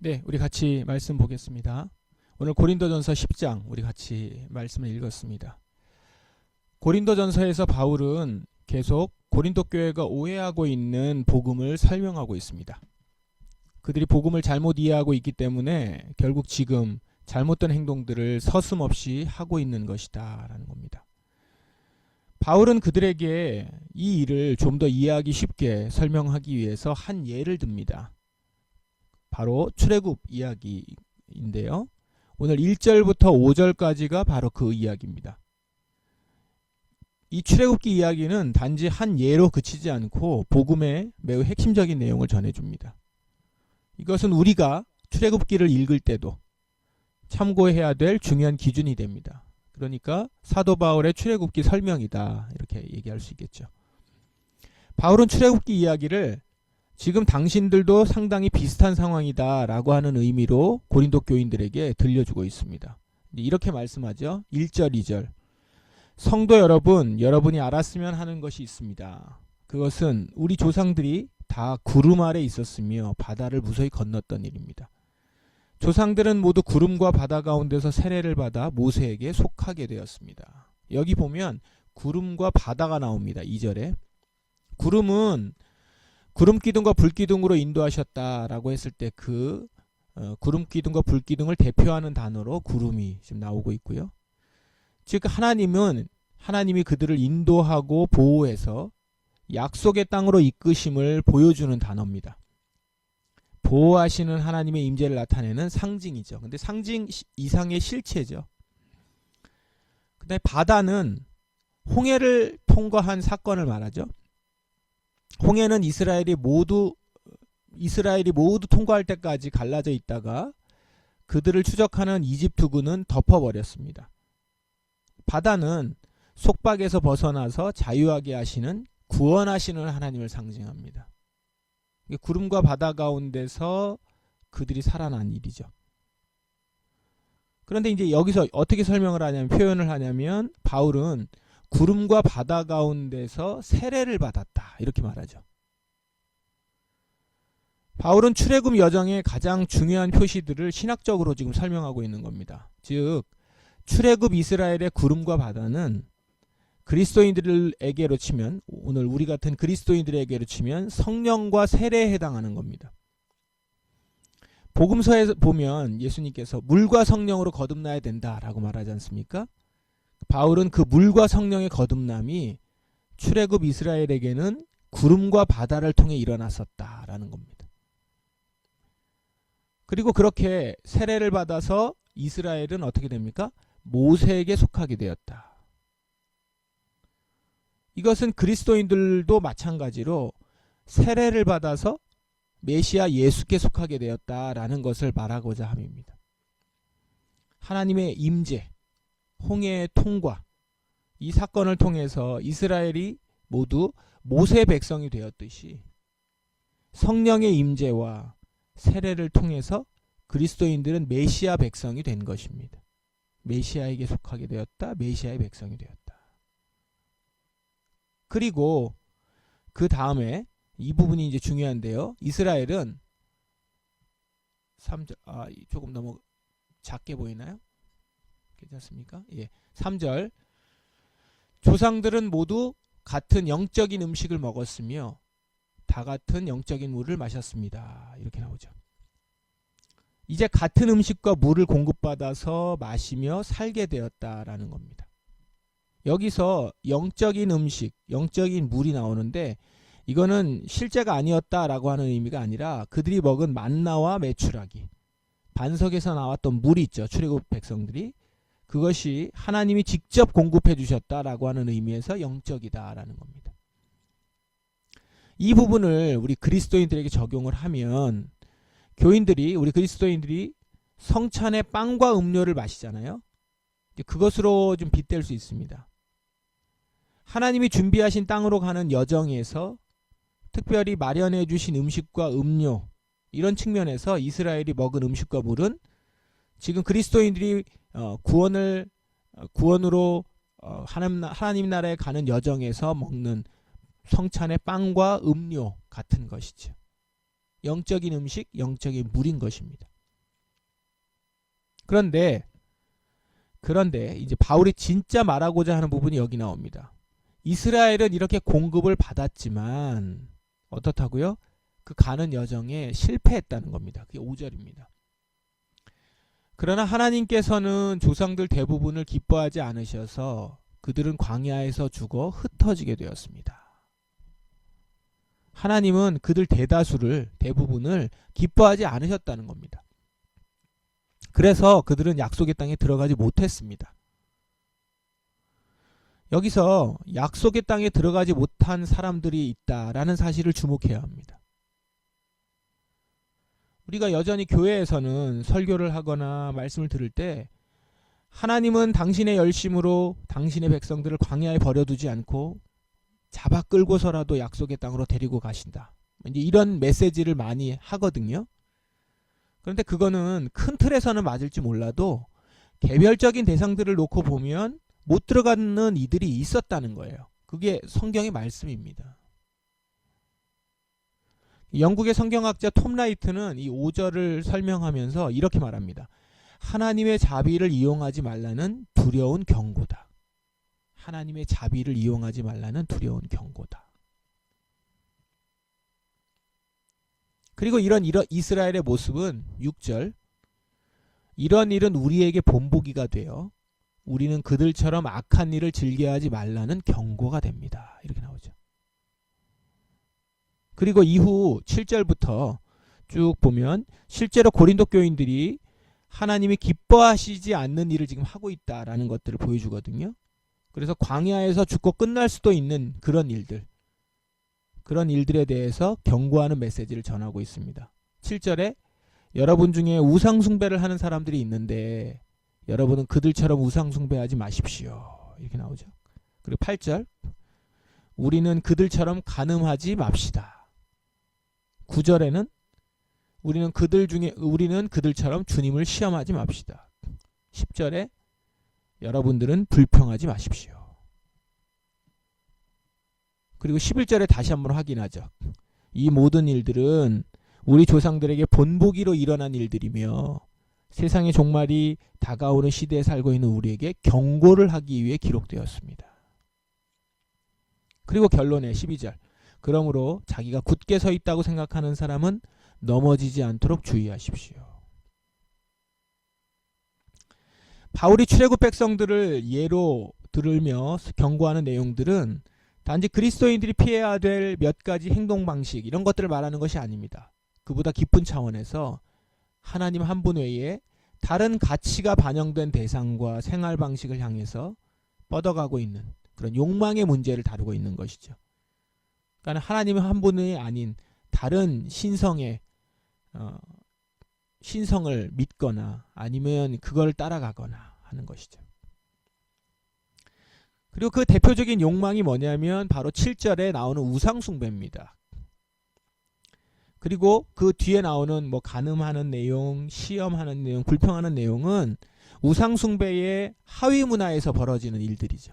네, 우리 같이 말씀 보겠습니다. 오늘 고린도전서 10장 우리 같이 말씀을 읽었습니다. 고린도전서에서 바울은 계속 고린도 교회가 오해하고 있는 복음을 설명하고 있습니다. 그들이 복음을 잘못 이해하고 있기 때문에 결국 지금 잘못된 행동들을 서슴없이 하고 있는 것이다 라는 겁니다. 바울은 그들에게 이 일을 좀 더 이해하기 쉽게 설명하기 위해서 한 예를 듭니다. 바로 출애굽 이야기인데요. 오늘 1절부터 5절까지가 바로 그 이야기입니다. 이 출애굽기 이야기는 단지 한 예로 그치지 않고 복음의 매우 핵심적인 내용을 전해줍니다. 이것은 우리가 출애굽기를 읽을 때도 참고해야 될 중요한 기준이 됩니다. 그러니까 사도 바울의 출애굽기 설명이다 이렇게 얘기할 수 있겠죠. 바울은 출애굽기 이야기를 지금 당신들도 상당히 비슷한 상황이다 라고 하는 의미로 고린도 교인들에게 들려주고 있습니다. 이렇게 말씀하죠. 1절 2절 성도 여러분, 여러분이 알았으면 하는 것이 있습니다. 그것은 우리 조상들이 다 구름 아래 있었으며 바다를 무서히 건넜던 일입니다. 조상들은 모두 구름과 바다 가운데서 세례를 받아 모세에게 속하게 되었습니다. 여기 보면 구름과 바다가 나옵니다. 2절에 구름은 구름기둥과 불기둥으로 인도하셨다라고 했을 때 그 구름기둥과 불기둥을 대표하는 단어로 구름이 지금 나오고 있고요. 즉 하나님이 그들을 인도하고 보호해서 약속의 땅으로 이끄심을 보여주는 단어입니다. 보호하시는 하나님의 임재를 나타내는 상징이죠. 근데 상징 이상의 실체죠. 그다음에 바다는 홍해를 통과한 사건을 말하죠. 홍해는 이스라엘이 모두 통과할 때까지 갈라져 있다가 그들을 추적하는 이집트군은 덮어버렸습니다. 바다는 속박에서 벗어나서 자유하게 하시는 구원하시는 하나님을 상징합니다. 구름과 바다 가운데서 그들이 살아난 일이죠. 그런데 이제 여기서 어떻게 설명을 하냐면 표현을 하냐면 바울은 구름과 바다 가운데서 세례를 받았다 이렇게 말하죠. 바울은 출애굽 여정의 가장 중요한 표시들을 신학적으로 지금 설명하고 있는 겁니다. 즉 출애굽 이스라엘의 구름과 바다는 그리스도인들에게로 치면 오늘 우리 같은 그리스도인들에게로 치면 성령과 세례에 해당하는 겁니다. 복음서에 보면 예수님께서 물과 성령으로 거듭나야 된다라고 말하지 않습니까? 바울은 그 물과 성령의 거듭남이 출애굽 이스라엘에게는 구름과 바다를 통해 일어났었다라는 겁니다. 그리고 그렇게 세례를 받아서 이스라엘은 어떻게 됩니까? 모세에게 속하게 되었다. 이것은 그리스도인들도 마찬가지로 세례를 받아서 메시아 예수께 속하게 되었다라는 것을 말하고자 함입니다. 하나님의 임재, 홍해의 통과, 이 사건을 통해서 이스라엘이 모두 모세 백성이 되었듯이 성령의 임재와 세례를 통해서 그리스도인들은 메시아 백성이 된 것입니다. 메시아에게 속하게 되었다. 메시아의 백성이 되었다. 그리고 그 다음에 이 부분이 이제 중요한데요. 이스라엘은 3절 조금 너무 작게 보이나요? 괜찮습니까? 예. 3절 조상들은 모두 같은 영적인 음식을 먹었으며 다 같은 영적인 물을 마셨습니다. 이렇게 나오죠. 이제 같은 음식과 물을 공급받아서 마시며 살게 되었다라는 겁니다. 여기서 영적인 음식, 영적인 물이 나오는데 이거는 실제가 아니었다라고 하는 의미가 아니라 그들이 먹은 만나와 메추라기, 반석에서 나왔던 물이 있죠. 출애굽 백성들이. 그것이 하나님이 직접 공급해 주셨다라고 하는 의미에서 영적이다라는 겁니다. 이 부분을 우리 그리스도인들에게 적용을 하면 우리 그리스도인들이 성찬의 빵과 음료를 마시잖아요. 그것으로 좀 빗댈 수 있습니다. 하나님이 준비하신 땅으로 가는 여정에서 특별히 마련해 주신 음식과 음료 이런 측면에서 이스라엘이 먹은 음식과 물은 지금 그리스도인들이 구원으로 하나님 나라에 가는 여정에서 먹는 성찬의 빵과 음료 같은 것이죠. 영적인 음식, 영적인 물인 것입니다. 그런데 이제 바울이 진짜 말하고자 하는 부분이 여기 나옵니다. 이스라엘은 이렇게 공급을 받았지만 어떻다고요? 그 가는 여정에 실패했다는 겁니다. 그게 5절입니다. 그러나 하나님께서는 조상들 대부분을 기뻐하지 않으셔서 그들은 광야에서 죽어 흩어지게 되었습니다. 하나님은 그들 대부분을 기뻐하지 않으셨다는 겁니다. 그래서 그들은 약속의 땅에 들어가지 못했습니다. 여기서 약속의 땅에 들어가지 못한 사람들이 있다라는 사실을 주목해야 합니다. 우리가 여전히 교회에서는 설교를 하거나 말씀을 들을 때 하나님은 당신의 열심으로 당신의 백성들을 광야에 버려두지 않고 잡아 끌고서라도 약속의 땅으로 데리고 가신다. 이제 이런 메시지를 많이 하거든요. 그런데 그거는 큰 틀에서는 맞을지 몰라도 개별적인 대상들을 놓고 보면 못 들어가는 이들이 있었다는 거예요. 그게 성경의 말씀입니다. 영국의 성경학자 톰 라이트는 이 5절을 설명하면서 이렇게 말합니다. 하나님의 자비를 이용하지 말라는 두려운 경고다. 하나님의 자비를 이용하지 말라는 두려운 경고다. 그리고 이런 이스라엘의 모습은 6절, 이런 일은 우리에게 본보기가 되어 우리는 그들처럼 악한 일을 즐겨하지 말라는 경고가 됩니다. 이렇게 나오죠. 그리고 이후 7절부터 쭉 보면 실제로 고린도 교인들이 하나님이 기뻐하시지 않는 일을 지금 하고 있다라는 것들을 보여주거든요. 그래서 광야에서 죽고 끝날 수도 있는 그런 일들에 대해서 경고하는 메시지를 전하고 있습니다. 7절에 여러분 중에 우상 숭배를 하는 사람들이 있는데 여러분은 그들처럼 우상 숭배하지 마십시오. 이렇게 나오죠. 그리고 8절 우리는 그들처럼 간음하지 맙시다. 9절에는 우리는 그들처럼 주님을 시험하지 맙시다. 10절에 여러분들은 불평하지 마십시오. 그리고 11절에 다시 한번 확인하죠. 이 모든 일들은 우리 조상들에게 본보기로 일어난 일들이며 세상의 종말이 다가오는 시대에 살고 있는 우리에게 경고를 하기 위해 기록되었습니다. 그리고 결론에 12절 그러므로 자기가 굳게 서 있다고 생각하는 사람은 넘어지지 않도록 주의하십시오. 바울이 출애굽 백성들을 예로 들으며 경고하는 내용들은 단지 그리스도인들이 피해야 될 몇 가지 행동 방식 이런 것들을 말하는 것이 아닙니다. 그보다 깊은 차원에서 하나님 한 분 외에 다른 가치가 반영된 대상과 생활 방식을 향해서 뻗어가고 있는 그런 욕망의 문제를 다루고 있는 것이죠. 그러니까 하나님 한 분이 아닌 다른 신성을 믿거나 아니면 그걸 따라가거나 하는 것이죠. 그리고 그 대표적인 욕망이 뭐냐면 바로 7절에 나오는 우상숭배입니다. 그리고 그 뒤에 나오는 간음하는 내용, 시험하는 내용, 불평하는 내용은 우상숭배의 하위 문화에서 벌어지는 일들이죠.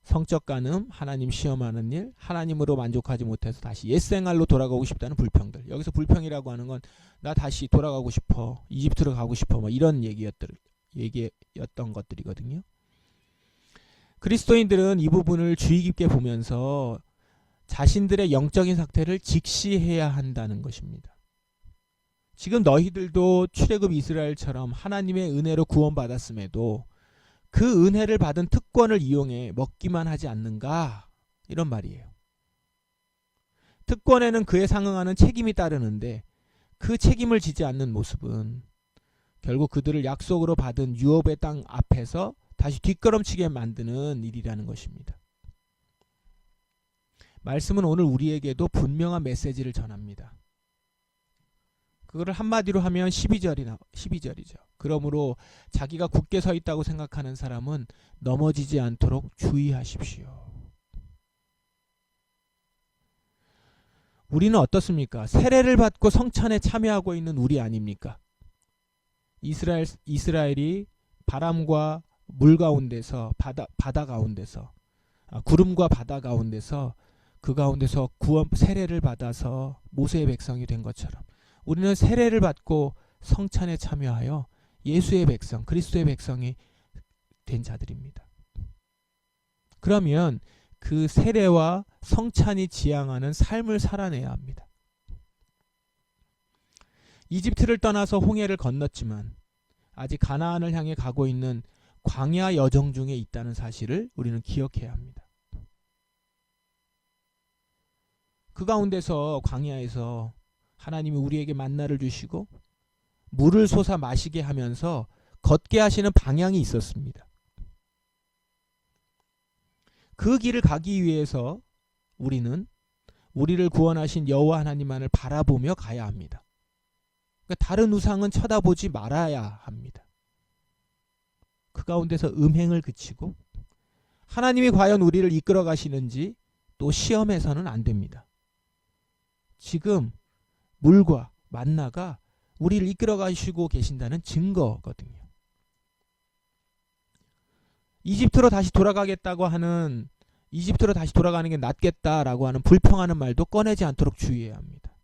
성적 간음, 하나님 시험하는 일, 하나님으로 만족하지 못해서 다시 옛생활로 돌아가고 싶다는 불평들. 여기서 불평이라고 하는 건 나 다시 돌아가고 싶어, 이집트로 가고 싶어, 이런 얘기였던 것들이거든요. 그리스도인들은 이 부분을 주의 깊게 보면서 자신들의 영적인 상태를 직시해야 한다는 것입니다. 지금 너희들도 출애굽 이스라엘처럼 하나님의 은혜로 구원받았음에도 그 은혜를 받은 특권을 이용해 먹기만 하지 않는가? 이런 말이에요. 특권에는 그에 상응하는 책임이 따르는데 그 책임을 지지 않는 모습은 결국 그들을 약속으로 받은 유업의 땅 앞에서 다시 뒷걸음치게 만드는 일이라는 것입니다. 말씀은 오늘 우리에게도 분명한 메시지를 전합니다. 그거를 한마디로 하면 12절이죠. 그러므로 자기가 굳게 서 있다고 생각하는 사람은 넘어지지 않도록 주의하십시오. 우리는 어떻습니까? 세례를 받고 성찬에 참여하고 있는 우리 아닙니까? 이스라엘이 바람과 물 가운데서 바다 가운데서 구름과 바다 가운데서 그 가운데서 구원 세례를 받아서 모세의 백성이 된 것처럼 우리는 세례를 받고 성찬에 참여하여 예수의 백성, 그리스도의 백성이 된 자들입니다. 그러면 그 세례와 성찬이 지향하는 삶을 살아내야 합니다. 이집트를 떠나서 홍해를 건넜지만 아직 가나안을 향해 가고 있는 광야 여정 중에 있다는 사실을 우리는 기억해야 합니다. 그 가운데서 광야에서 하나님이 우리에게 만나를 주시고 물을 솟아 마시게 하면서 걷게 하시는 방향이 있었습니다. 그 길을 가기 위해서 우리는 우리를 구원하신 여호와 하나님만을 바라보며 가야 합니다. 그러니까 다른 우상은 쳐다보지 말아야 합니다. 그 가운데서 음행을 그치고 하나님이 과연 우리를 이끌어 가시는지 또 시험해서는 안 됩니다. 지금 물과 만나가 우리를 이끌어 가시고 계신다는 증거거든요. 이집트로 다시 돌아가겠다고 하는, 이집트로 다시 돌아가는 게 낫겠다라고 하는 불평하는 말도 꺼내지 않도록 주의해야 합니다.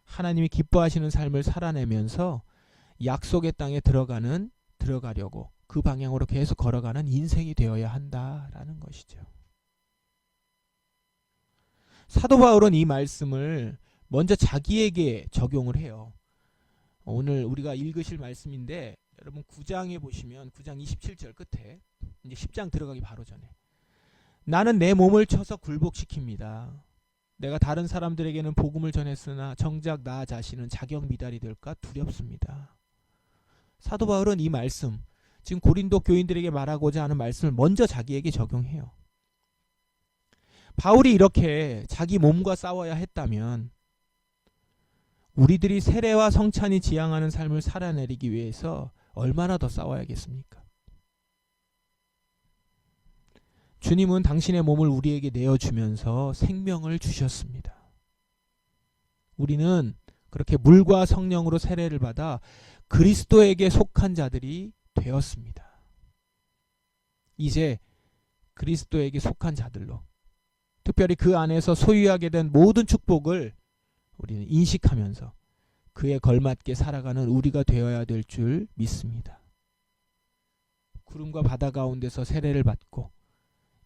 하나님이 기뻐하시는 삶을 살아내면서 약속의 땅에 들어가려고 그 방향으로 계속 걸어가는 인생이 되어야 한다라는 것이죠. 사도 바울은 이 말씀을 먼저 자기에게 적용을 해요. 오늘 우리가 읽으실 말씀인데 여러분 9장에 보시면 9장 27절 끝에 이제 10장 들어가기 바로 전에 나는 내 몸을 쳐서 굴복시킵니다. 내가 다른 사람들에게는 복음을 전했으나 정작 나 자신은 자격 미달이 될까 두렵습니다. 사도 바울은 이 말씀, 지금 고린도 교인들에게 말하고자 하는 말씀을 먼저 자기에게 적용해요. 바울이 이렇게 자기 몸과 싸워야 했다면 우리들이 세례와 성찬이 지향하는 삶을 살아내기 위해서 얼마나 더 싸워야겠습니까? 주님은 당신의 몸을 우리에게 내어주면서 생명을 주셨습니다. 우리는 그렇게 물과 성령으로 세례를 받아 그리스도에게 속한 자들이 되었습니다. 이제 그리스도에게 속한 자들로, 특별히 그 안에서 소유하게 된 모든 축복을 우리는 인식하면서 그에 걸맞게 살아가는 우리가 되어야 될 줄 믿습니다. 구름과 바다 가운데서 세례를 받고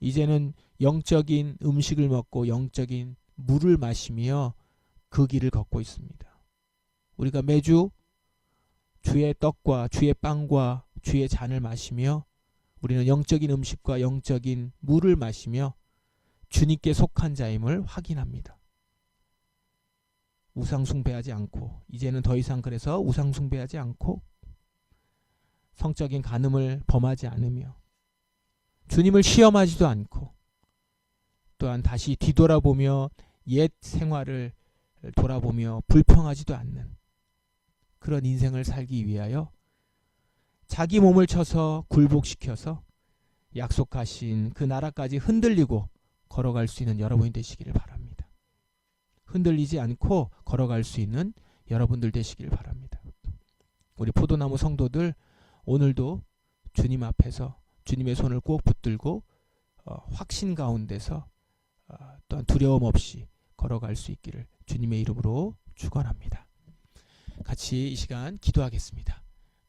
이제는 영적인 음식을 먹고 영적인 물을 마시며 그 길을 걷고 있습니다. 우리가 매주 주의 떡과 주의 빵과 주의 잔을 마시며 우리는 영적인 음식과 영적인 물을 마시며 주님께 속한 자임을 확인합니다. 우상 숭배하지 않고, 이제는 더 이상 그래서 우상 숭배하지 않고 성적인 간음을 범하지 않으며 주님을 시험하지도 않고 또한 다시 뒤돌아보며 옛 생활을 돌아보며 불평하지도 않는 그런 인생을 살기 위하여 자기 몸을 쳐서 굴복시켜서 약속하신 그 나라까지 흔들리고 걸어갈 수 있는 여러분이 되시기를 바랍니다. 흔들리지 않고 걸어갈 수 있는 여러분들 되시기를 바랍니다. 우리 포도나무 성도들 오늘도 주님 앞에서 주님의 손을 꼭 붙들고 확신 가운데서 또한 두려움 없이 걸어갈 수 있기를 주님의 이름으로 축원합니다. 같이 이 시간 기도하겠습니다.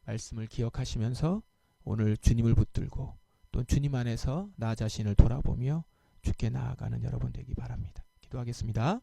말씀을 기억하시면서 오늘 주님을 붙들고 또 주님 안에서 나 자신을 돌아보며 주께 나아가는 여러분 되기 바랍니다. 기도하겠습니다.